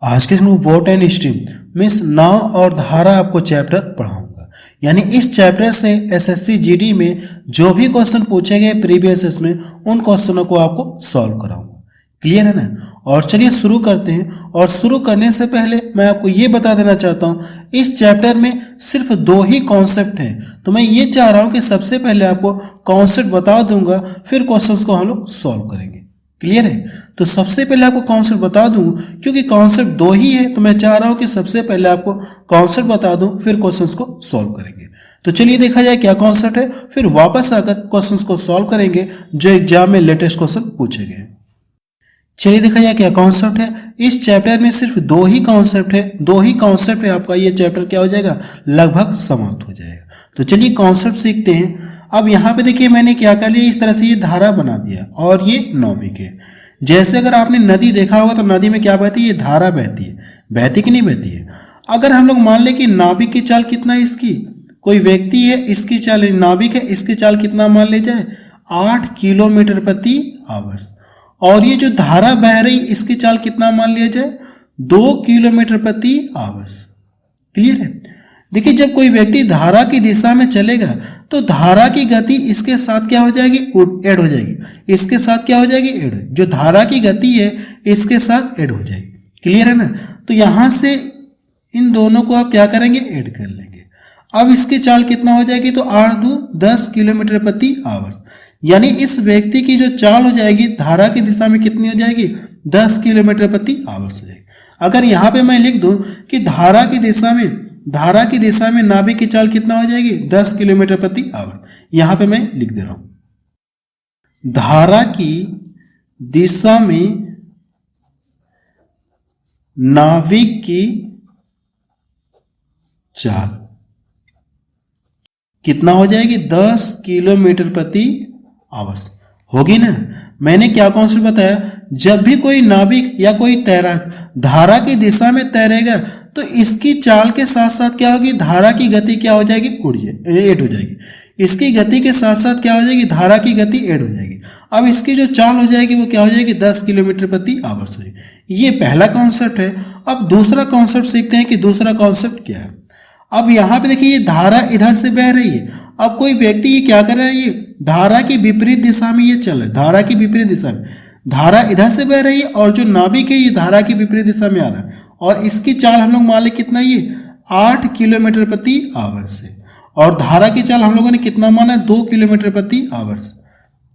आज के इसमें वोट एंड स्ट्रीम मीन्स नाव और धारा आपको चैप्टर पढ़ाऊंगा। यानी इस चैप्टर से एसएससी जीडी में जो भी क्वेश्चन पूछे गए प्रीवियस इसमें उन क्वेश्चनों को आपको सॉल्व कराऊंगा। क्लियर है ना। और चलिए शुरू करते हैं। और शुरू करने से पहले मैं आपको ये बता देना चाहता हूँ इस चैप्टर में सिर्फ 2 ही कॉन्सेप्ट हैं, तो मैं ये चाह रहा हूँ कि सबसे पहले आपको कॉन्सेप्ट बता दूंगा, फिर क्वेश्चंस को हम लोग सॉल्व करेंगे। क्लियर है। तो सबसे पहले आपको कॉन्सेप्ट बता दूं, क्योंकि कॉन्सेप्ट 2 ही है तो मैं चाह रहा हूं कि सबसे पहले आपको कॉन्सेप्ट बता दूं, फिर क्वेश्चंस को सॉल्व करेंगे। तो चलिए देखा जाए क्या कॉन्सेप्ट है, फिर वापस आकर क्वेश्चंस को सॉल्व करेंगे जो एग्जाम में लेटेस्ट क्वेश्चन पूछे गए। चलिए देखा जाए क्या कॉन्सेप्ट है। इस चैप्टर में सिर्फ 2 ही कॉन्सेप्ट है, 2 ही कॉन्सेप्ट है, आपका ये चैप्टर क्या हो जाएगा, लगभग समाप्त हो जाएगा। तो चलिए कॉन्सेप्ट सीखते हैं। अब यहाँ पे देखिए मैंने क्या कर लिया, इस तरह से ये धारा बना दिया और ये नाविक है। जैसे अगर आपने नदी देखा होगा तो नदी में क्या बहती है, ये धारा बहती है, बहती कि नहीं बहती है। अगर हम लोग मान ले कि नाविक की चाल कितना है, इसकी कोई व्यक्ति है, इसकी चाल नाविक है, इसकी चाल कितना मान ले जाए 8 किलोमीटर प्रति आवर्स, और ये जो धारा बह रही इसकी चाल कितना मान लिया जाए 2 किलोमीटर प्रति आवर्स। क्लियर है। देखिए जब कोई व्यक्ति धारा की दिशा में चलेगा तो धारा की गति इसके साथ क्या हो जाएगी, ऐड हो जाएगी, इसके साथ क्या हो जाएगी, ऐड। जो धारा की गति है इसके साथ ऐड हो जाएगी। क्लियर है ना। तो यहां से इन दोनों को आप क्या करेंगे, ऐड कर लेंगे। अब इसकी चाल कितना हो जाएगी, तो 8 दूनी 10 किलोमीटर प्रति आवर्स, यानी इस व्यक्ति की जो चाल हो जाएगी धारा की दिशा में कितनी हो जाएगी, 10 किलोमीटर प्रति आवर्स हो जाएगी। अगर यहाँ पे मैं लिख दूं कि धारा की दिशा में नाभिक की चाल कितना हो जाएगी, 10 किलोमीटर प्रति आवर। यहां पे मैं लिख दे रहा हूं धारा की दिशा में नाभिक की चाल कितना हो जाएगी, 10 किलोमीटर प्रति आवर्स होगी ना। मैंने क्या कॉन्सेप्ट बताया, जब भी कोई नाविक या कोई तैराक धारा की दिशा में तैरेगा तो इसकी चाल के साथ साथ क्या होगी, धारा की गति क्या हो जाएगी, ऐड हो जाएगी। इसकी गति के साथ साथ क्या हो जाएगी, धारा की गति ऐड हो जाएगी। अब इसकी जो चाल हो जाएगी वो क्या हो जाएगी, 10 किलोमीटर प्रति आवर्स हो जाएगी। ये पहला कॉन्सेप्ट है। अब दूसरा कॉन्सेप्ट सीखते हैं कि दूसरा कॉन्सेप्ट क्या है। अब यहाँ पे देखिए ये धारा इधर से बह रही है। अब कोई व्यक्ति ये क्या कर रहा है, ये धारा की विपरीत दिशा में ये चल रहा है, धारा की विपरीत दिशा में। धारा इधर से बह रही है और जो नाविक है ये धारा की विपरीत दिशा में आ रहा है, और इसकी चाल हम लोग मान लें कितना, ये 8 किलोमीटर प्रति आवर्स है। और धारा की चाल हम लोगों ने कितना माना, 2 किलोमीटर प्रति आवर्स,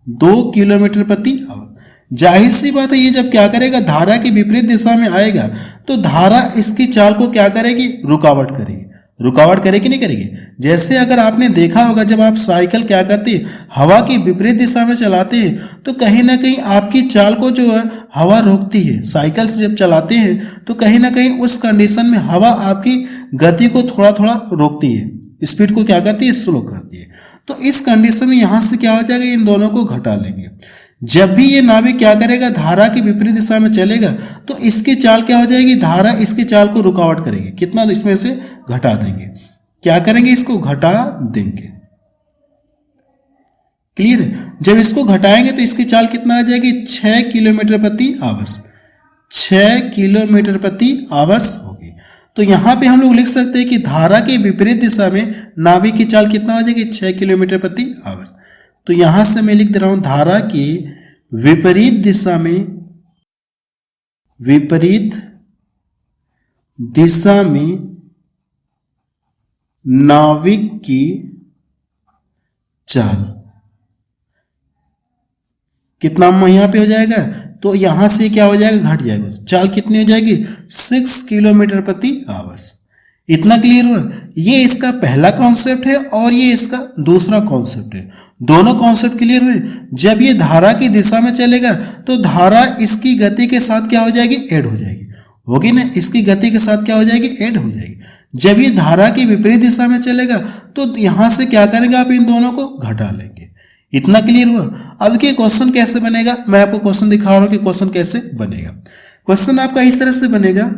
2 किलोमीटर प्रति आवर। जाहिर सी बात है ये जब क्या करेगा, धारा की विपरीत दिशा में आएगा तो धारा इसकी चाल को क्या करेगी, रुकावट करेगी। रुकावट करेगी नहीं करेगी। जैसे अगर आपने देखा होगा जब आप साइकिल क्या करते हैं, हवा की विपरीत दिशा में चलाते हैं तो कहीं ना कहीं आपकी चाल को जो है हवा रोकती है। साइकिल से जब चलाते हैं तो कहीं ना कहीं उस कंडीशन में हवा आपकी गति को थोड़ा थोड़ा रोकती है, स्पीड को क्या करती है, स्लो करती है। तो इस कंडीशन में यहां से क्या हो जाएगा, इन दोनों को घटा लेंगे। जब भी ये नाविक क्या करेगा, धारा की विपरीत दिशा में चलेगा तो इसकी चाल क्या हो जाएगी, धारा इसकी चाल को रुकावट करेगी। कितना, तो इसमें से घटा देंगे। क्या करेंगे, इसको घटा देंगे। क्लियर है। जब इसको घटाएंगे तो इसकी चाल कितना आ जाएगी, 6 किलोमीटर प्रति आवर्स, 6 किलोमीटर प्रति आवर्स होगी। तो यहां पे हम लोग लिख सकते हैं कि धारा के विपरीत दिशा में नाविक की चाल कितना हो जाएगी, 6 किलोमीटर प्रति आवर्स। तो यहां से मैं लिख दे रहा हूं धारा की विपरीत दिशा में नाविक की चाल कितना यहां पे हो जाएगा, तो यहां से क्या हो जाएगा, घट जाएगा। चाल कितनी हो जाएगी, 6 किलोमीटर प्रति आवर्स। इतना क्लियर हुआ। ये इसका पहला कॉन्सेप्ट है और ये इसका दूसरा कॉन्सेप्ट है। दोनों कॉन्सेप्ट क्लियर हुए। जब ये धारा की दिशा में चलेगा तो धारा इसकी गति के साथ क्या हो जाएगी, ऐड हो जाएगी, होगी ना। इसकी गति के साथ क्या हो जाएगी, ऐड हो जाएगी। जब ये धारा की विपरीत दिशा में चलेगा तो यहां से क्या करेंगे, आप इन दोनों को घटा लेंगे। इतना क्लियर हुआ। अब देखिए क्वेश्चन कैसे बनेगा, मैं आपको क्वेश्चन दिखा रहा हूं कि क्वेश्चन कैसे बनेगा। क्वेश्चन आपका इस तरह से बनेगा।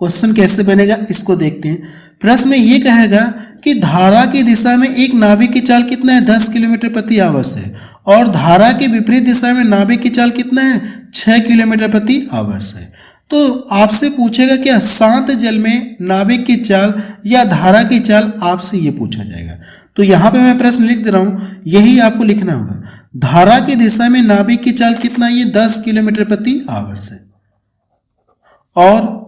क्वेश्चन कैसे बनेगा इसको देखते हैं। प्रश्न में ये कहेगा कि धारा की दिशा में एक नाभिक की चाल कितना है, 10 किलोमीटर प्रति आवर्स है, और धारा के विपरीत दिशा में नाभिक की चाल कितना है, 6 किलोमीटर प्रति आवर्स है। तो आपसे पूछेगा क्या, शांत जल में नाविक की चाल या धारा की चाल, आपसे ये पूछा जाएगा। तो यहां पे मैं प्रश्न लिख दे रहा हूं, यही आपको लिखना होगा। धारा की दिशा में नाविक की चाल कितना, ये 10 किलोमीटर प्रति आवर्स है, और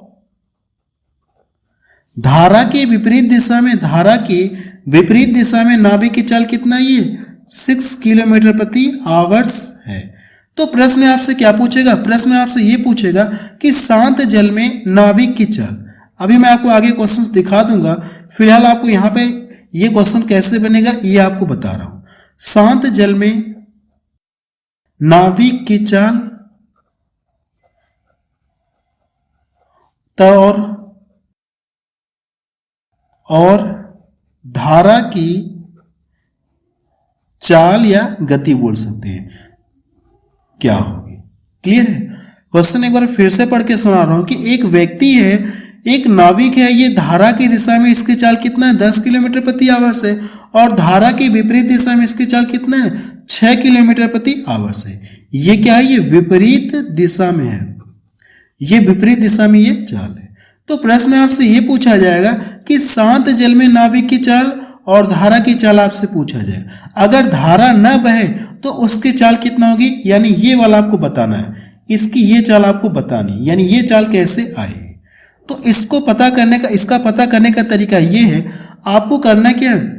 धारा के विपरीत दिशा में, धारा के विपरीत दिशा में नाभिक की चाल कितना, ये 6 किलोमीटर प्रति आवर्स है। तो प्रश्न आपसे क्या पूछेगा, प्रश्न आपसे ये पूछेगा कि शांत जल में नाभिक की चाल। अभी मैं आपको आगे क्वेश्चंस दिखा दूंगा, फिलहाल आपको यहाँ पे ये क्वेश्चन कैसे बनेगा ये आपको बता रहा हूं। शांत जल में नाभिक की चाल और धारा की चाल या गति बोल सकते हैं, क्या होगी। क्लियर है। क्वेश्चन एक बार फिर से पढ़ के सुना रहा हूं कि एक व्यक्ति है, एक नाविक है, ये धारा की दिशा में इसकी चाल कितना है, 10 किलोमीटर प्रति आवर्स है, और धारा की विपरीत दिशा में इसकी चाल कितना है, 6 किलोमीटर प्रति आवर्स है। ये क्या है, ये विपरीत दिशा में है, ये विपरीत दिशा में ये चाल है। तो प्रश्न आपसे ये पूछा जाएगा कि शांत जल में नाविक की चाल और धारा की चाल आपसे पूछा जाए। अगर धारा न बहे तो उसकी चाल कितना होगी, यानी ये वाला आपको बताना है, इसकी ये चाल आपको बतानी, यानी ये चाल कैसे आएगी। तो इसको पता करने का, इसका पता करने का तरीका ये है, आपको करना क्या है,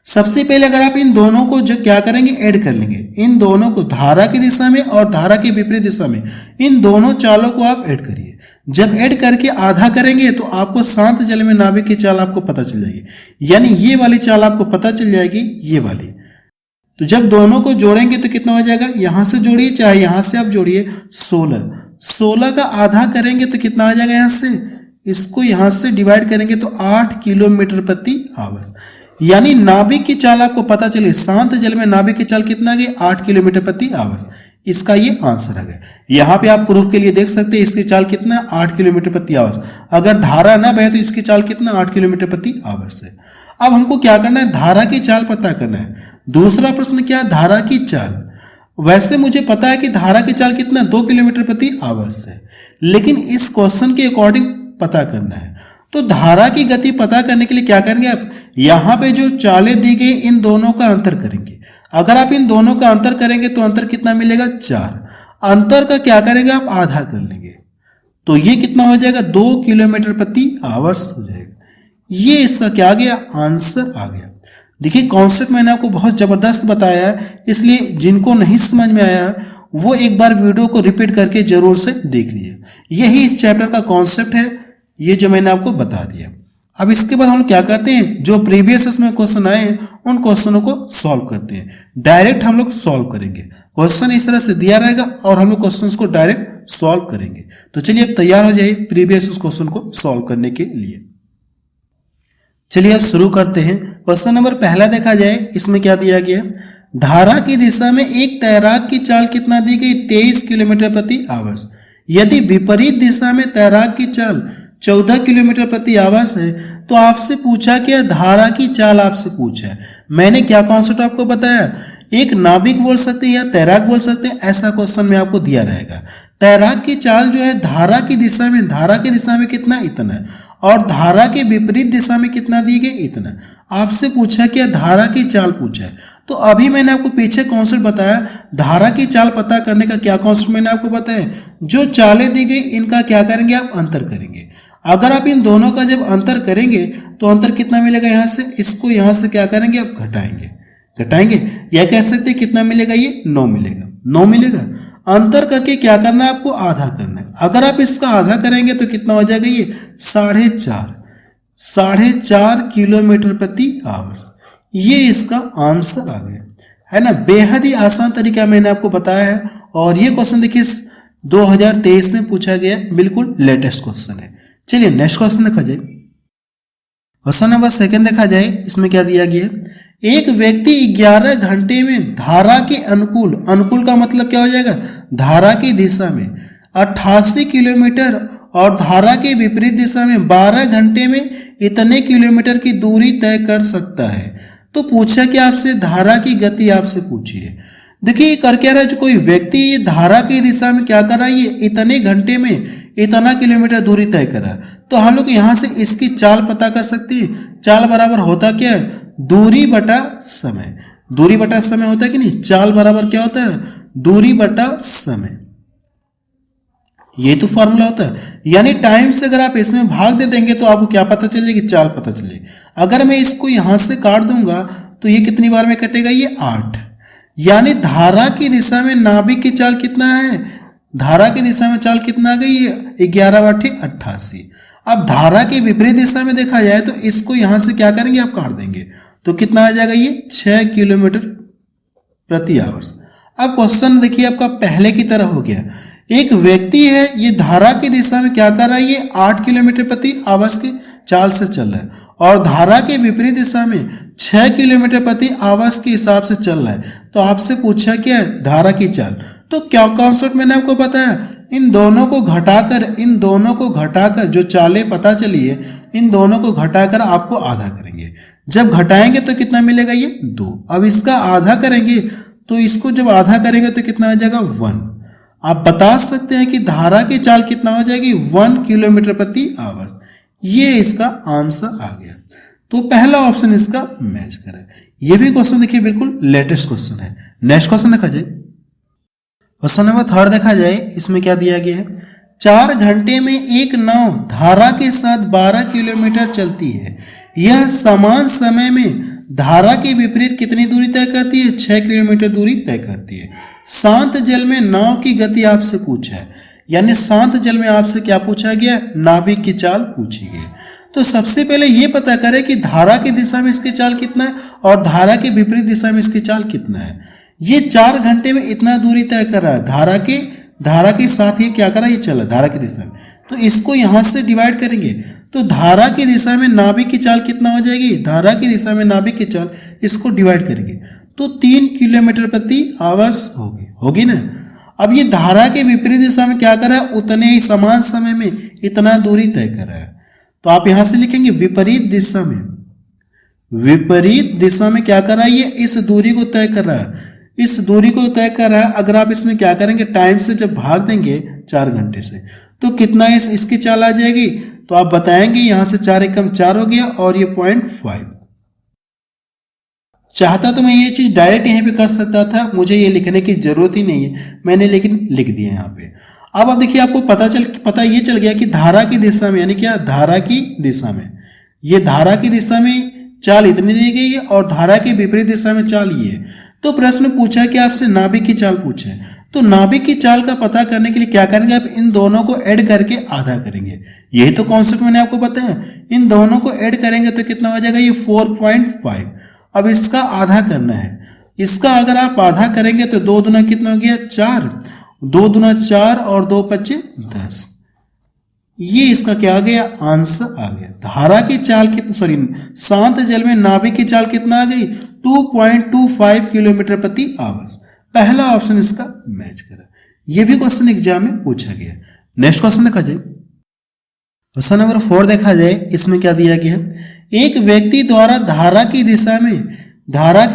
सबसे पहले अगर आप इन दोनों को जो क्या करेंगे, ऐड कर लेंगे, इन दोनों को धारा की दिशा में और धारा के विपरीत दिशा में, इन दोनों चालों को आप ऐड करिए। जब ऐड करके आधा करेंगे तो आपको शांत जल में नाविक की चाल आपको पता चल जाएगी, यानी ये वाली चाल आपको पता चल जाएगी, ये वाली। तो जब दोनों को जोड़ेंगे तो कितना हो जाएगा, यहां से जोड़िए चाहे यहां से आप जोड़िए, 16 का आधा करेंगे तो कितना आ जाएगा, यहां से इसको यहां से डिवाइड करेंगे तो 8 किलोमीटर प्रति आवर्स, यानी नाभिक की चाल आपको पता चले, शांत जल में नाभिक की चाल कितना गई, 8 किलोमीटर प्रति आवर्स। इसका ये आंसर आ गया। यहां पे आप प्रूफ के लिए देख सकते हैं, इसकी चाल कितना, 8 किलोमीटर प्रति आवर्स। अगर धारा ना बहे तो इसकी चाल कितना, 8 किलोमीटर प्रति आवर्स है। अब हमको क्या करना है, धारा की चाल पता करना है। दूसरा प्रश्न क्या, धारा की चाल। वैसे मुझे पता है कि धारा की चाल कितना, 2 किलोमीटर प्रति आवर्स है, लेकिन इस क्वेश्चन के अकॉर्डिंग पता करना है। तो धारा की गति पता करने के लिए क्या करेंगे आप, यहां पे जो चालें दी गई इन दोनों का अंतर करेंगे। अगर आप इन दोनों का अंतर करेंगे तो अंतर कितना मिलेगा, 4। अंतर का क्या करेंगे आप, आधा कर लेंगे, तो ये कितना हो जाएगा, 2 किलोमीटर प्रति आवर्स हो जाएगा। ये इसका क्या आ गया, आंसर आ गया। देखिए कॉन्सेप्ट मैंने आपको बहुत जबरदस्त बताया है, इसलिए जिनको नहीं समझ में आया वो एक बार वीडियो को रिपीट करके जरूर से देख लीजिए। यही इस चैप्टर का कॉन्सेप्ट है, ये जो मैंने आपको बता दिया। अब इसके बाद हम क्या करते हैं, जो प्रीवियस इसमें क्वेश्चन आए हैं उन क्वेश्चनों को सॉल्व करते हैं। डायरेक्ट हम लोग सॉल्व करेंगे, क्वेश्चन इस तरह से दिया रहेगा और हम लोग क्वेश्चंस को डायरेक्ट सॉल्व करेंगे। तो चलिए अब तैयार हो जाइए प्रीवियस क्वेश्चन को सॉल्व करने के लिए। चलिए अब शुरू करते हैं। क्वेश्चन नंबर पहला देखा जाए, इसमें क्या दिया गया, धारा की दिशा में एक तैराक की चाल कितना दी गई, 23 किलोमीटर प्रति आवर्स। यदि विपरीत दिशा में तैराक की चाल 14 किलोमीटर प्रति आवर्स है तो आपसे पूछा क्या, धारा की चाल आपसे पूछा है। मैंने क्या कॉन्सेप्ट आपको बताया, एक नाविक बोल सकते हैं या तैराक बोल सकते हैं, ऐसा क्वेश्चन में आपको दिया रहेगा। तैराक की चाल जो है धारा की दिशा में, धारा की दिशा में कितना, इतना है, और धारा के विपरीत दिशा में कितना दी गई, इतना। आपसे पूछा क्या, धारा की चाल पूछा है। तो अभी मैंने आपको पीछे कॉन्सेप्ट बताया, धारा की चाल पता करने का क्या कॉन्सेप्ट मैंने आपको बताया, जो चालें दी गई इनका क्या करेंगे आप, अंतर करेंगे। अगर आप इन दोनों का जब अंतर करेंगे तो अंतर कितना मिलेगा, यहां से इसको यहां से क्या करेंगे आप, घटाएंगे, या कह सकते हैं कितना मिलेगा, ये 9 मिलेगा, 9 मिलेगा। अंतर करके क्या करना है आपको, आधा करना है। अगर आप इसका आधा करेंगे तो कितना हो जाएगा, ये 4.5 किलोमीटर प्रति आवर्स। ये इसका आंसर आ गया, है ना। बेहद ही आसान तरीका मैंने आपको बताया है, और ये क्वेश्चन देखिए 2023 में पूछा गया, बिल्कुल लेटेस्ट क्वेश्चन है। चलिए नेक्स्ट क्वेश्चन देखा जाए। क्वेश्चन नंबर सेकंड देखा जाए, इसमें क्या दिया गया, एक व्यक्ति 11 घंटे में धारा के अनुकूल, अनुकूल का मतलब क्या हो जाएगा, धारा की दिशा में 88 किलोमीटर और धारा के विपरीत दिशा में 12 घंटे में इतने किलोमीटर की दूरी तय कर सकता है। तो पूछा कि आपसे धारा की गति आपसे पूछी है। देखिए ये कर क्या रहा है, जो कोई व्यक्ति ये धारा की दिशा में क्या कर रहा है, ये इतने घंटे में इतना किलोमीटर दूरी तय कर रहा है। तो हम लोग यहाँ से इसकी चाल पता कर सकते हैं। चाल बराबर होता क्या है, दूरी बटा समय। दूरी बटा समय होता है कि नहीं, चाल बराबर क्या होता है, दूरी बटा समय। ये तो फॉर्मूला होता है। यानी टाइम से अगर आप इसमें भाग दे देंगे तो आपको क्या पता चलेगी, चाल पता चलेगी। अगर मैं इसको यहां से काट दूंगा तो ये कितनी बार में कटेगा, ये 8। यानी धारा की दिशा में नाभिक की चाल कितना है, धारा की दिशा में चाल कितना आ गई, 11/88। अब धारा की विपरीत दिशा में देखा जाए तो इसको यहां से क्या करेंगे, आप काट देंगे तो कितना आ जाएगा, ये 6 किलोमीटर प्रति आवर्स। अब क्वेश्चन देखिए आपका पहले की तरह हो गया। एक व्यक्ति है, ये धारा की दिशा में क्या कर रहा है, ये 8 किलोमीटर प्रति आवर्स की चाल से चल रहा है और धारा के विपरीत दिशा में 6 किलोमीटर प्रति आवर्स के हिसाब से चल रहा है। तो आपसे पूछा क्या है, धारा की चाल। तो क्या कॉन्सेप्ट मैंने आपको बताया, इन दोनों को घटाकर जो चालें पता चली है, इन दोनों को घटाकर आपको आधा करेंगे। जब घटाएंगे तो कितना मिलेगा, ये 2। अब इसका आधा करेंगे तो इसको जब आधा करेंगे तो कितना आ जाएगा, 1। आप बता सकते हैं कि धारा की चाल कितना हो जाएगी, 1 किलोमीटर प्रति आवर्स। ये इसका आंसर आ गया। तो पहला ऑप्शन इसका मैच करे। ये भी क्वेश्चन देखिए बिल्कुल लेटेस्ट क्वेश्चन है। नेक्स्ट क्वेश्चन देखा जाए, क्वेश्चन नंबर 3 देखा जाए। इसमें क्या दिया गया है, 4 घंटे में एक नाव धारा के साथ 12 किलोमीटर चलती है। यह समान समय में धारा के विपरीत कितनी दूरी तय करती है, 6 किलोमीटर दूरी तय करती है। शांत जल में नाव की गति आपसे पूछा है, यानी शांत जल में आपसे क्या पूछा गया, नाविक की चाल पूछी गई। तो सबसे पहले ये पता करें कि धारा की दिशा में इसकी चाल कितना है और धारा के विपरीत दिशा में इसकी चाल कितना है। ये 4 घंटे में इतना दूरी तय कर रहा है, धारा के साथ ये क्या कर रहा है, ये चल रहा है धारा की दिशा में। तो इसको यहां से डिवाइड करेंगे तो धारा की दिशा में नाभिक की चाल कितना हो जाएगी, धारा की दिशा में नाभिक की चाल, इसको डिवाइड करेंगे तो 3 किलोमीटर प्रति आवर्स होगी ना। अब ये धारा के विपरीत दिशा में क्या कर रहा है, उतने ही समान समय में इतना दूरी तय कर रहा है। तो आप यहां से लिखेंगे विपरीत दिशा में, विपरीत दिशा में क्या कर रहा है, ये इस दूरी को तय कर रहा है, इस दूरी को तय कर रहा है। अगर आप इसमें क्या करेंगे, टाइम से जब भाग देंगे 4 घंटे से तो कितना इसकी चाल आ जाएगी। तो आप बताएंगे यहां से 4 एकम 4 हो गया और ये 0.5। चाहता तो मैं ये चीज डायरेक्ट यहीं पे कर सकता था, मुझे ये लिखने की जरूरत ही नहीं है, मैंने लेकिन लिख दिया यहाँ पे। अब आप देखिए आपको पता ये चल गया कि धारा की दिशा में, यानी क्या, धारा की दिशा में, ये धारा की दिशा में चाल इतनी दी गई है और धारा के विपरीत दिशा में चाल ये है। तो प्रश्न पूछा कि आपसे नाभिक की चाल पूछे, तो नाभिक की चाल का पता करने के लिए क्या करेंगे, आप इन दोनों को ऐड करके आधा करेंगे। यही तो कॉन्सेप्ट मैंने आपको बताया। इन दोनों को ऐड करेंगे तो कितना हो जाएगा, ये 4.5। अब इसका आधा करना है। इसका अगर आप आधा करेंगे तो 2 दूना कितना हो गया, 4, 2 दूना 4 और 2 पच्चे 10। ये इसका क्या आ गया, आंसर आ गया। धारा की चाल शांत जल में नाभिक की चाल कितना आ गई, 2.25 किलोमीटर प्रति आवर्स। पहला ऑप्शन इसका मैच करा। ये भी क्वेश्चन एग्जाम में पूछा गया। नेक्स्ट क्वेश्चन देखा जाए, क्वेश्चन नंबर 4 देखा जाए। इसमें क्या दिया गया है, एक व्यक्ति द्वारा धारा की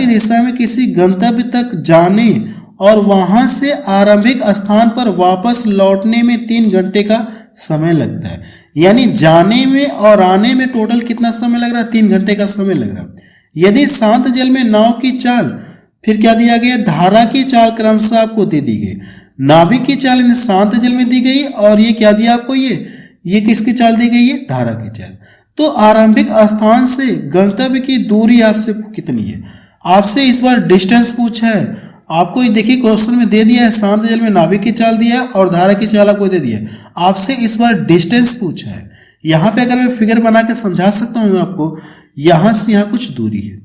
दिशा में किसी गंतव्य तक जाने और वहां से आरंभिक स्थान पर वापस लौटने में 3 घंटे का समय लगता है। यानी जाने में और आने में टोटल कितना समय लग रहा है, 3 घंटे का समय लग रहा है। यदि शांत जल में नाव की चाल, फिर क्या दिया गया, धारा की चाल क्रमशः आपको दे दी गई। नाभिक की चाल शांत जल में दी गई और ये क्या दिया आपको, ये किसकी चाल दी गई है, धारा की चाल। तो आरंभिक स्थान से गंतव्य की दूरी आपसे कितनी है, आपसे इस बार डिस्टेंस पूछा है। आपको देखिए क्वेश्चन में दे दिया है शांत जल में नाभिक की चाल दिया है और धारा की चाल आपको दे दिया है। आपसे इस बार डिस्टेंस पूछा है। यहाँ पे अगर मैं फिगर बना के समझा सकता हूँ आपको, यहां से यहाँ कुछ दूरी है।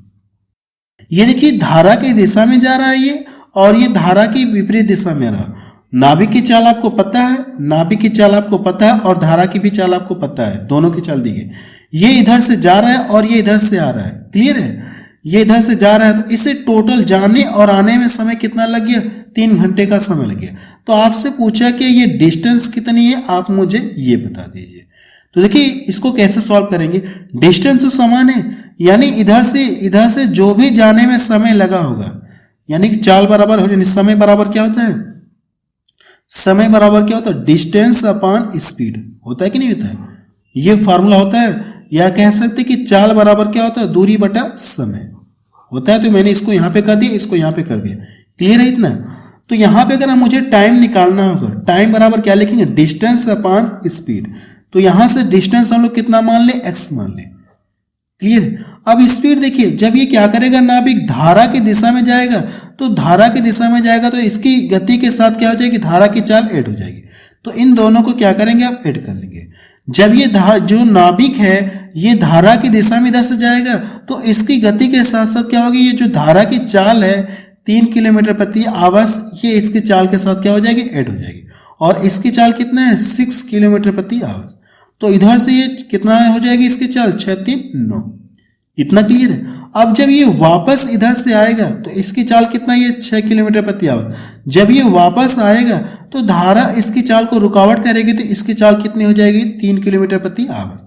ये देखिए धारा की दिशा में जा रहा है ये, और ये धारा की विपरीत दिशा में रहा। नाभिक की चाल आपको पता है, नाभिक की चाल आपको पता है और धारा की भी चाल आपको पता है, दोनों की चाल दी गई। ये इधर से जा रहा है और ये इधर से आ रहा है, क्लियर है। ये इधर से जा रहा है तो इसे टोटल जाने और आने में समय कितना लग गया, 3 घंटे का समय लग गया। तो आपसे पूछा कि ये डिस्टेंस कितनी है, आप मुझे ये बता दीजिए। तो देखिए इसको कैसे सॉल्व करेंगे, डिस्टेंस तो समान है, यानी इधर से जो भी जाने में समय लगा होगा, यानी कि चाल बराबर हो, यानी समय बराबर क्या होता है, समय बराबर क्या होता है, डिस्टेंस अपॉन स्पीड होता है कि नहीं होता है, ये फॉर्मूला होता है। या कह सकते कि चाल बराबर क्या होता है, दूरी बटा समय होता है। तो मैंने इसको यहाँ पे कर दिया, इसको यहाँ पे कर दिया, क्लियर है इतना। तो यहाँ पे अगर मुझे टाइम निकालना होगा, टाइम बराबर क्या लिखेंगे, डिस्टेंस अपॉन स्पीड। तो यहाँ से डिस्टेंस हम लोग कितना मान ले, x मान ले, क्लियर। अब स्पीड देखिए, जब ये क्या करेगा, नाभिक धारा की दिशा में जाएगा, तो धारा की दिशा में जाएगा तो इसकी गति के साथ क्या हो जाएगी, धारा की चाल ऐड हो जाएगी। तो इन दोनों को क्या करेंगे, आप ऐड कर लेंगे। जब ये जो नाभिक है ये धारा की दिशा में इधर से जाएगा, तो इसकी गति के साथ साथ क्या होगी, ये जो धारा की चाल है 3 किलोमीटर प्रति आवर्स, ये इसकी चाल के साथ क्या हो जाएगी, ऐड हो जाएगी। और इसकी चाल कितना है, 6 किलोमीटर प्रति आवर्स। तो इधर से ये कितना हो जाएगी इसकी चाल, 6 3 9, इतना क्लियर है। अब जब ये वापस इधर से आएगा तो इसकी चाल कितना, ये 6 किलोमीटर प्रति आवर्स। जब ये वापस आएगा तो धारा इसकी चाल को रुकावट करेगी, तो इसकी चाल कितनी हो जाएगी, 3 किलोमीटर प्रति आवर्स।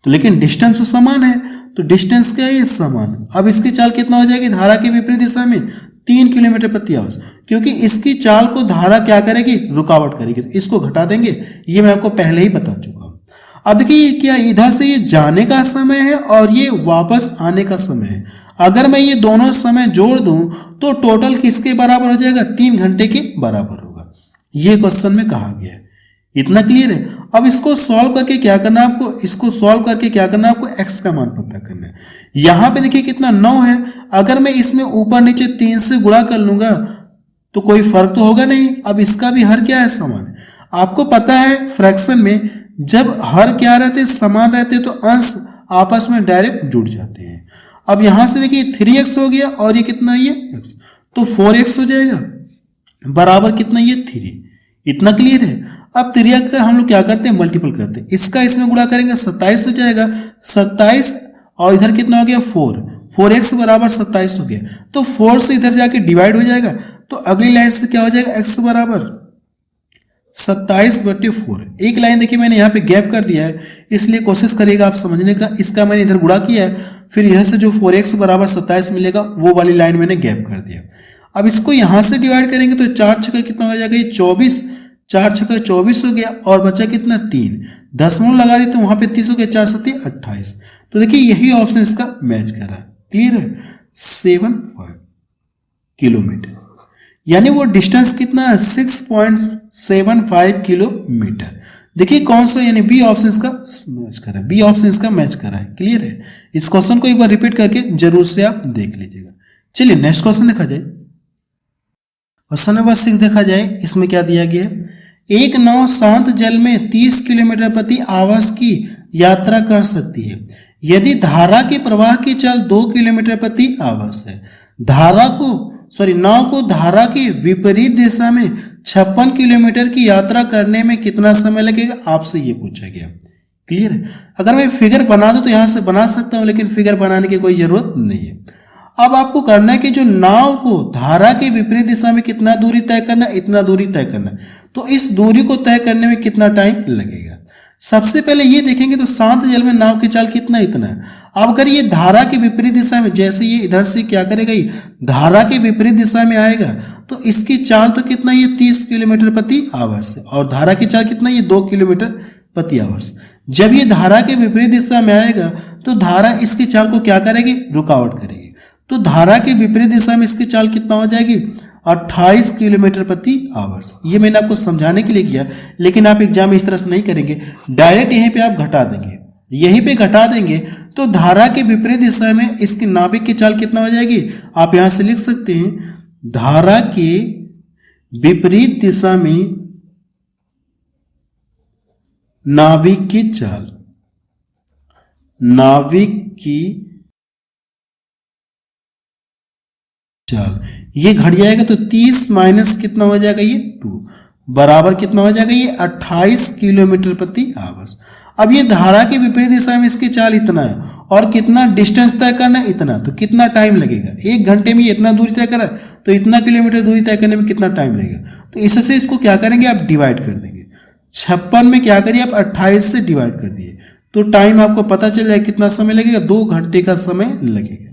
तो लेकिन डिस्टेंस तो समान है, तो डिस्टेंस क्या है, समान। अब इसकी चाल कितना हो जाएगी, धारा की विपरीत दिशा में 3 किलोमीटर प्रति आवर्स, क्योंकि इसकी चाल को धारा क्या करेगी, रुकावट करेगी। तो इसको घटा देंगे, ये मैं आपको पहले ही बता चुका हूं। अब देखिए क्या, इधर से ये जाने का समय है और ये वापस आने का समय है। अगर मैं ये दोनों समय जोड़ दूं तो टोटल किसके बराबर हो जाएगा, 3 घंटे के बराबर होगा। ये क्वेश्चन में कहा गया है, इतना क्लियर है। अब इसको सॉल्व करके क्या करना है आपको, इसको सॉल्व करके क्या करना है आपको, x का मान पता करना है। यहां पे देखिए कितना 9 है, अगर मैं इसमें ऊपर नीचे 3 से गुणा कर लूंगा तो कोई फर्क तो होगा नहीं। अब इसका भी हर क्या है, समान है। आपको पता है फ्रैक्शन में जब हर क्या रहते, समान रहते, तो अंश आपस में डायरेक्ट जुड़ जाते हैं। अब यहां से देखिए 3x हो गया और ये कितना, ये x, तो 4x हो जाएगा बराबर कितना, ये 3, इतना क्लियर है। अब 3x का हम लोग क्या करते हैं, मल्टीपल करते हैं, इसका इसमें गुणा करेंगे 27 हो जाएगा, 27 और इधर कितना हो गया 4x बराबर 27 हो गया। तो 4 से इधर जाके डिवाइड हो जाएगा, तो अगली लाइन से क्या हो जाएगा, x बराबर 27/4। एक लाइन देखिए मैंने यहाँ पे गैप कर दिया है, इसलिए कोशिश करिएगा आप समझने का। इसका मैंने इधर गुणा किया है, फिर यहाँ से जो 4x बराबर 27 मिलेगा वो वाली लाइन मैंने गैप कर दिया। अब इसको यहाँ से डिवाइड करेंगे तो 4 छक्का कितना हो जाएगा, ये 24, 4 छक्का 24 हो गया और बचा कितना 3, दशमलव लगा दी तो वहां पे 30 हो गया, 4 7 28। तो देखिए यही ऑप्शन इसका मैच कर रहा है, क्लियर है, 75 किलोमीटर, यानी वो डिस्टेंस कितना है, 6.75 किलोमीटर। देखिए कौन सा, यानी बी ऑप्शन इसका मैच कर रहा है, बी ऑप्शन इसका मैच कर रहा है, क्लियर है। इस क्वेश्चन को एक बार रिपीट करके जरूर से आप देख लीजिएगा। चलिए नेक्स्ट क्वेश्चन देखा जाए। क्वेश्चन नंबर 6 देखा जाए, इसमें क्या दिया गया है, एक नाव शांत जल में 30 किलोमीटर प्रति आवर्स की यात्रा कर सकती है यदि धारा के प्रवाह की चाल 2 किलोमीटर प्रति आवर्स है। नाव को धारा के विपरीत दिशा में 56 किलोमीटर की यात्रा करने में कितना समय लगेगा, आपसे ये पूछा गया, क्लियर है। अगर मैं फिगर बना दूं तो यहां से बना सकता हूं, लेकिन फिगर बनाने की कोई जरूरत नहीं है। अब आपको करना है कि जो नाव को धारा के विपरीत दिशा में कितना दूरी तय करना, इतना दूरी तय करना है। तो इस दूरी को तय करने में कितना टाइम लगेगा, सबसे पहले ये देखेंगे तो शांत जल में नाव की चाल कितना, इतना है। अब अगर ये धारा के विपरीत दिशा में, जैसे ये इधर से क्या करेगा, ये धारा के विपरीत दिशा में आएगा तो इसकी चाल तो कितना, ये 30 किलोमीटर प्रति आवर्स है, और धारा की चाल कितना, ये 2 किलोमीटर प्रति आवर्स। जब ये धारा के विपरीत दिशा में आएगा तो धारा इसकी चाल को क्या करेगी, रुकावट करेगी। तो धारा के विपरीत दिशा में इसकी चाल कितना हो जाएगी, 28 किलोमीटर प्रति आवर्स। ये मैंने आपको समझाने के लिए किया, लेकिन आप एग्जाम में इस तरह से नहीं करेंगे, डायरेक्ट यहीं पे आप घटा देंगे, यहीं पे घटा देंगे तो धारा के विपरीत दिशा में इसकी नाभिक की चाल कितना हो जाएगी, आप यहां से लिख सकते हैं, धारा के विपरीत दिशा में नाभिक की चाल, नाभिक की चाल ये घट जाएगा तो 30 माइनस कितना हो जाएगा, ये 2 बराबर कितना हो जाएगा, ये 28 किलोमीटर प्रति आवर्स। अब ये धारा के विपरीत दिशा में इसकी चाल इतना है और कितना डिस्टेंस तय करना है, इतना, तो कितना टाइम लगेगा, 1 घंटे में ये इतना दूरी तय करा तो इतना किलोमीटर दूरी तय करने में कितना टाइम लगेगा। तो इससे इसको क्या करेंगे, आप डिवाइड कर देंगे, 56 में क्या करिए आप 28 से डिवाइड कर दिए तो टाइम आपको पता चल जाए कितना समय लगेगा, 2 घंटे का समय लगेगा।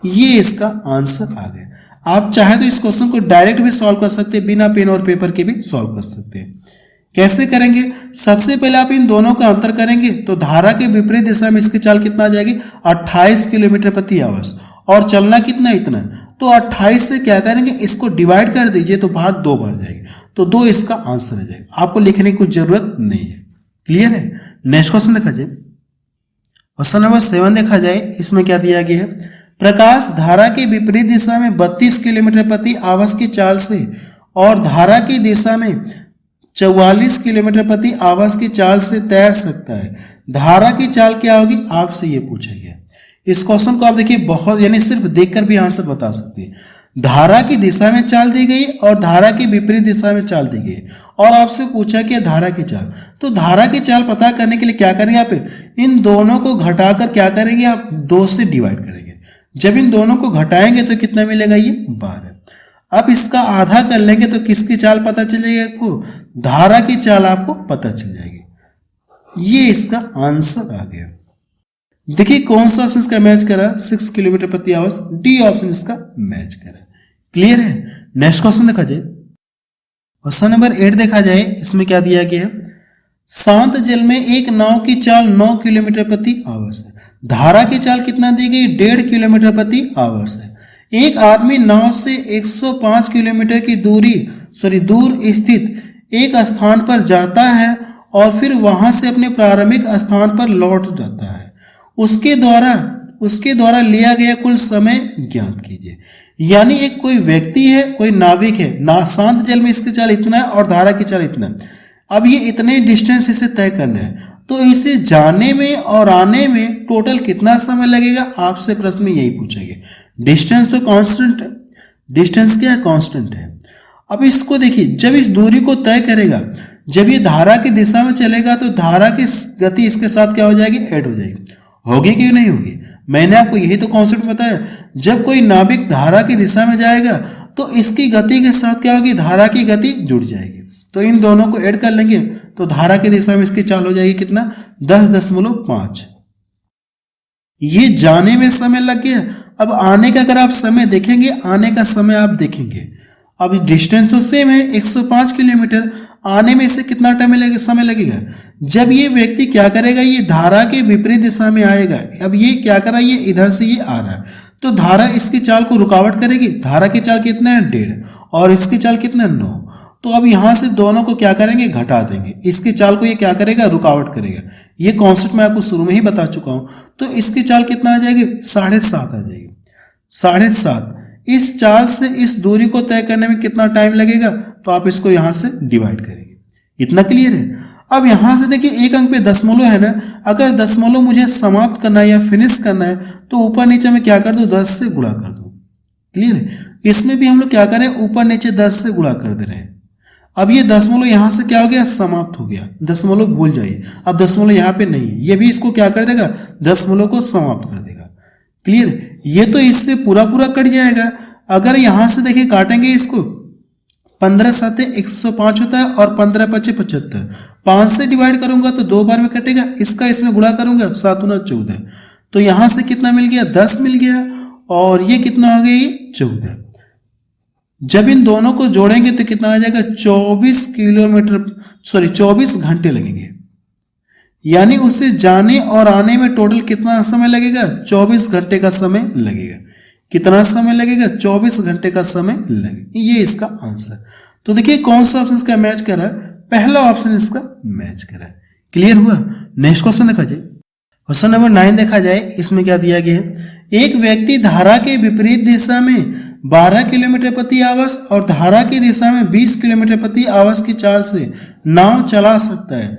ये इसका आंसर आ गया। आप चाहे तो इस क्वेश्चन को डायरेक्ट भी सॉल्व कर सकते हैं, बिना पेन और पेपर के भी सॉल्व कर सकते हैं। कैसे करेंगे? सबसे पहले आप इन दोनों का अंतर करेंगे तो धारा के विपरीत दिशा में इसकी चाल कितना आ जाएगी 28 किलोमीटर प्रति आवर, और चलना कितना इतना, तो 28 से क्या करेंगे इसको डिवाइड कर दीजिए तो भाग 2 बढ़ जाएगी, तो 2 इसका आंसर आ जाएगा। आपको लिखने की कुछ जरूरत नहीं है। क्लियर है? नेक्स्ट क्वेश्चन देखा जाए, क्वेश्चन नंबर 7 देखा जाए, इसमें क्या दिया गया है, प्रकाश धारा के विपरीत दिशा में 32 किलोमीटर प्रति आवर की चाल से और धारा की दिशा में 44 किलोमीटर प्रति आवर की चाल से तैर सकता है। धारा की चाल क्या होगी आपसे ये पूछा गया। इस क्वेश्चन को आप देखिए बहुत, यानी सिर्फ देखकर भी आंसर बता सकते हैं। धारा की दिशा में चाल दी गई और धारा की विपरीत दिशा में चाल दी गई, और आपसे पूछा कि धारा की चाल, तो धारा की चाल पता करने के लिए क्या करेंगे आप, इन दोनों को घटाकर क्या करेंगे आप 2 से डिवाइड करेंगे। जब इन दोनों को घटाएंगे तो कितना मिलेगा, ये 12। अब इसका आधा कर लेंगे तो किसकी चाल पता चलेगी आपको, धारा की चाल आपको पता चल जाएगी। ये इसका आंसर आ गया। देखिए कौन सा ऑप्शन इसका मैच करा, 6 किलोमीटर प्रति आवर, डी ऑप्शन इसका मैच करा। क्लियर है? नेक्स्ट क्वेश्चन देखा जाए, क्वेश्चन नंबर 8 देखा जाए, इसमें क्या दिया गया है, शांत जल में एक नाव की चाल 9 किलोमीटर प्रति आवर है। धारा की चाल कितना दी गई, 1.5 किलोमीटर प्रति आवर है। एक आदमी नाव से 105 किलोमीटर की दूर स्थित एक स्थान पर जाता है और फिर वहां से अपने प्रारंभिक स्थान पर लौट जाता है। उसके द्वारा लिया गया कुल समय ज्ञात कीजिए। यानी एक कोई व्यक्ति है, कोई नाविक है, शांत जल में इसकी चाल इतना है और धारा की चाल इतना है। अब ये इतने डिस्टेंस इसे तय करना है, तो इसे जाने में और आने में टोटल कितना समय लगेगा, आपसे प्रश्न में यही पूछेंगे। डिस्टेंस तो कांस्टेंट है, डिस्टेंस क्या है, कांस्टेंट है। अब इसको देखिए, जब इस दूरी को तय करेगा, जब ये धारा की दिशा में चलेगा तो धारा की गति इसके साथ क्या हो जाएगी, ऐड हो जाएगी। होगी कि नहीं होगी? मैंने आपको यही तो कॉन्सेप्ट बताया। जब कोई नाविक धारा की दिशा में जाएगा तो इसकी गति के साथ क्या होगी, धारा की गति जुड़ जाएगी। तो इन दोनों को ऐड कर लेंगे तो धारा की दिशा में इसकी चाल हो जाएगी कितना, 10.5। ये जाने में समय लग गया। अब आने का अगर आप समय देखेंगे, आने का समय आप देखेंगे, अब डिस्टेंस तो सेम है 105 किलोमीटर, आने में इसे कितना टाइम समय लगेगा। जब ये व्यक्ति क्या करेगा, ये धारा के विपरीत दिशा में आएगा। अब ये क्या कर रहा है, ये इधर से ये आ रहा है, तो धारा इसकी चाल को रुकावट करेगी। धारा की चाल कितना है, 1.5, और इसकी चाल कितना है, 9। तो अब यहां से दोनों को क्या करेंगे, घटा देंगे। इसकी चाल को ये क्या करेगा, रुकावट करेगा। ये कॉन्सेप्ट मैं आपको शुरू में ही बता चुका हूं। तो इसकी चाल कितना आ जाएगी, 7.5 आ जाएगी। 7.5 इस चाल से इस दूरी को तय करने में कितना टाइम लगेगा, तो आप इसको यहां से डिवाइड करेंगे। इतना क्लियर है? अब यहां से देखिए एक अंक पे दशमलव है ना, अगर दशमलव मुझे समाप्त करना है या फिनिश करना है तो ऊपर नीचे में क्या कर दो, 10 से गुणा कर दो। क्लियर है? इसमें भी हम लोग क्या करें, ऊपर नीचे 10 से गुणा कर दे रहे हैं। अब ये दशमलव यहां से क्या हो गया, समाप्त हो गया। दशमलव भूल जाइए, अब दशमलव यहां पे नहीं है, ये भी इसको क्या कर देगा, दशमलव को समाप्त कर देगा। क्लियर? ये तो इससे पूरा कट जाएगा। अगर यहां से देखिए काटेंगे इसको, 15 7 105 होता है और 15 5 75, 5 से डिवाइड करूंगा तो 2 बार में कटेगा। इसका इसमें गुणा करूंगा, 7 × 14, तो यहां से कितना मिल गया, 10 मिल गया, और ये कितना हो गया, ये 14। जब इन दोनों को जोड़ेंगे तो कितना आ जाएगा, 24 घंटे लगेंगे। यानी उसे जाने और आने में टोटल कितना समय लगेगा, 24 घंटे का समय लगेगा। कितना समय लगेगा, 24 घंटे का समय लगेगा। ये इसका आंसर। तो देखिए कौन सा ऑप्शन इसका मैच कर रहा है, पहला ऑप्शन इसका मैच कर रहा है। क्लियर हुआ? नेक्स्ट क्वेश्चन देखा जाए, क्वेश्चन नंबर 9 देखा जाए, इसमें क्या दिया गया है, एक व्यक्ति धारा के विपरीत दिशा में 12 किलोमीटर प्रति आवर और धारा की दिशा में 20 किलोमीटर प्रति आवर की चाल से नाव चला सकता है।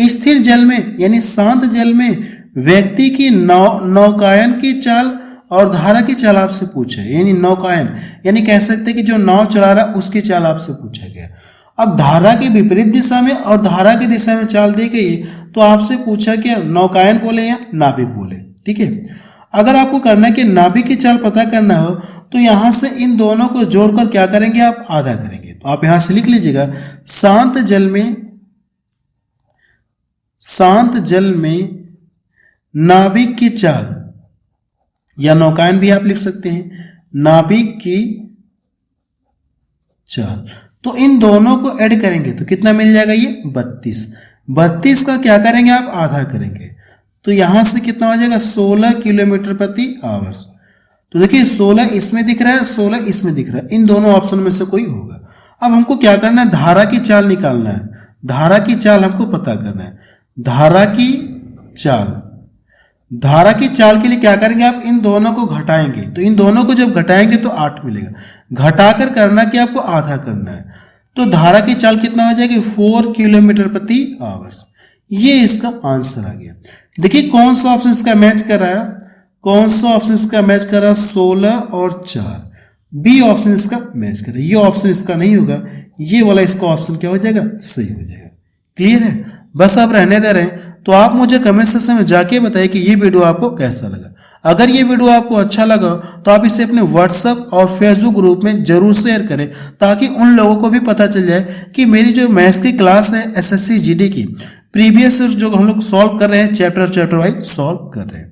स्थिर जल में यानी शांत जल में व्यक्ति की नौकायन की चाल और धारा की चाल आपसे पूछे, यानी नौकायन यानी कह सकते हैं कि जो नाव चला रहा उसकी चाल आपसे पूछा गया। अब धारा के विपरीत दिशा में और धारा की दिशा में चाल दी गई, तो आपसे पूछा कि नौकायन बोले या नाविक बोले। ठीक है? अगर आपको करना है कि नाभिक की चाल पता करना हो तो यहां से इन दोनों को जोड़कर क्या करेंगे, आप आधा करेंगे। तो आप यहां से लिख लीजिएगा, शांत जल में नाभिक की चाल, या नौकायन भी आप लिख सकते हैं, नाभिक की 4। तो इन दोनों को ऐड करेंगे तो कितना मिल जाएगा, ये 32। 32 का क्या करेंगे आप, आधा करेंगे, तो यहां से कितना हो जाएगा, 16 किलोमीटर प्रति आवर्स। तो देखिए 16 इसमें दिख रहा है, 16 इसमें दिख रहा है, इन दोनों ऑप्शन में से कोई होगा। अब हमको क्या करना है, धारा की चाल निकालना है। धारा की चाल हमको पता करना है। धारा की चाल, धारा की चाल के लिए क्या करेंगे आप, इन दोनों को घटाएंगे, तो इन दोनों को जब घटाएंगे तो 8 मिलेगा। घटाकर करना कि आपको आधा करना है, तो धारा की चाल कितना हो जाएगी, 4 किलोमीटर प्रति आवर्स। ये इसका आंसर आ गया। देखिए कौन सा ऑप्शन इसका मैच कर रहा है, कौन सा ऑप्शन इसका मैच कर रहा है, 16 और 4। बी ऑप्शन इसका मैच कर रहा है, ये ऑप्शन इसका नहीं होगा, ये वाला इसका ऑप्शन क्या हो जाएगा, सही हो जाएगा। क्लियर है, बस आप रहने दे रहे हैं। तो आप मुझे कमेंट सेक्शन में जाके बताइए कि ये वीडियो आपको कैसा लगा। अगर ये वीडियो आपको अच्छा लगा तो आप इसे अपने व्हाट्सएप और फेसबुक ग्रुप में जरूर शेयर करें, ताकि उन लोगों को भी पता चल जाए कि मेरी जो मैथ्स की क्लास है एसएससी जीडी की, प्रीवियस जो हम लोग सॉल्व कर रहे हैं, चैप्टर वाइज सॉल्व कर रहे हैं।